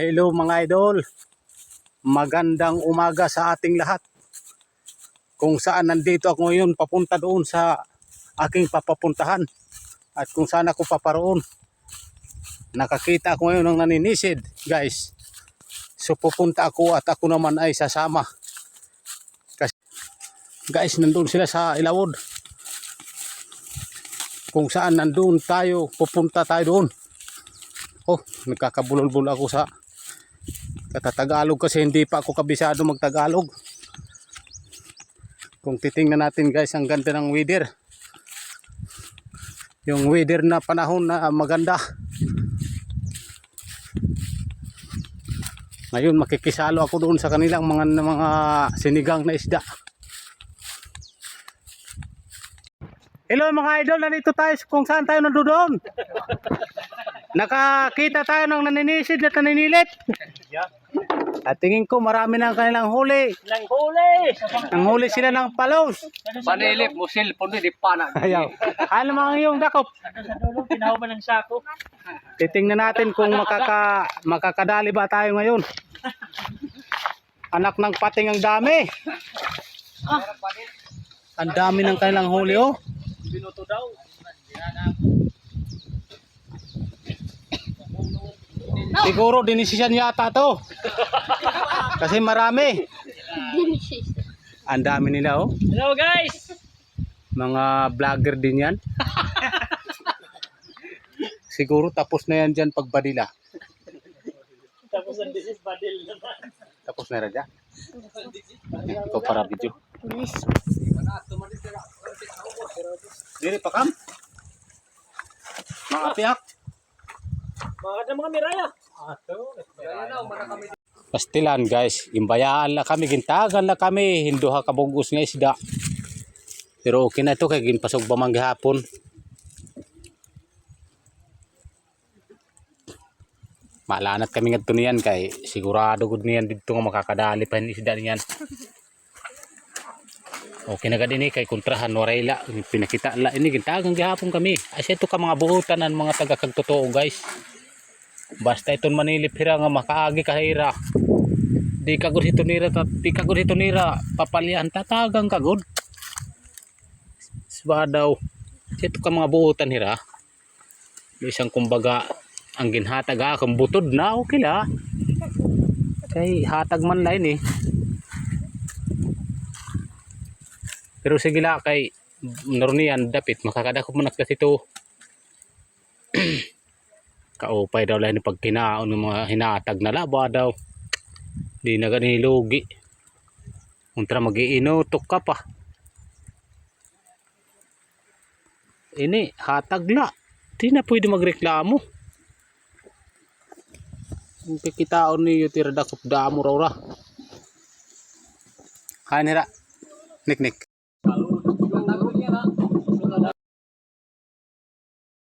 Hello mga idol, magandang umaga sa ating lahat. Kung saan nandito ako ngayon papunta doon sa aking papapuntahan at kung saan ako paparoon. Nakakita ako ngayon ng naninisid guys. So pupunta ako at ako naman ay sasama. Kasi guys, nandun sila sa Ilawod. Kung saan nandun tayo, pupunta tayo doon. Oh, nagkakabulol-bul ako sa Tagalog kasi hindi pa ako kabisado magtagalog. Kung titingnan natin guys, ang ganda ng weather. Yung weather na panahon na maganda. Ngayon makikisalo ako doon sa kanilang mga sinigang na isda. Hello mga idol, nandito tayo kung saan tayo nandoon. Nakakita tayo ng naninisid at naninilit. At tingin ko marami na kanilang huli. Nang huli sila ng palos. Panilip, musil, pundi, di pana. Ayaw. Ano mga yung dakop? Pinahaw ba ng sako? Titingnan natin kung makakadali ba tayo ngayon. Anak ng pating ang dami. Ang dami ng kanilang huli oh. Binuto daw. Siguro dinisisyan yata to. Kasi marami. Ang dami nila oh. Hello guys! Mga vlogger din yan. Siguro tapos na yan dyan pagbadila. Tapos ang disis badil naman. Tapos na radya. Ito para video. Diri pa kam? Mga piyak. Mga miraya. Pastilan guys, imbayaan na kami, gintagan na kami, hinduha kabugos nga isda. Pero okay na ito kay ginpasog ba man gihapon. Maalanat kami ngadto niyan kay sigurado gud niyan didto nga makakadali pa ni isda niyan. Okay na gad ini kay kontrahan warayla pinakita la ini gintagan gihapon kami. Asa ito ka mga buhutan ang mga taga kagtotoo guys. Basta iton manilip hira nga makaagi kahira. Di kagud hitunira papalian tatagang kagud. Sabadaw. Ito ka mga buhutan hira. Isang kumbaga ang ginhatag kung butod na okay la. Kay hatag man lain eh. Pero sige la kay narunian dapit makakadakop man kasi ito. Kaupay daw lang ni pagkinaon ng mga hinatag na laba daw. Di na gani lugi. Untra mag-iinutok ka pa. Ini hatag la. Di na pwede magreklamo. Kung kikitaon niyo tira dakop damo raw ra. Kanira. Nik.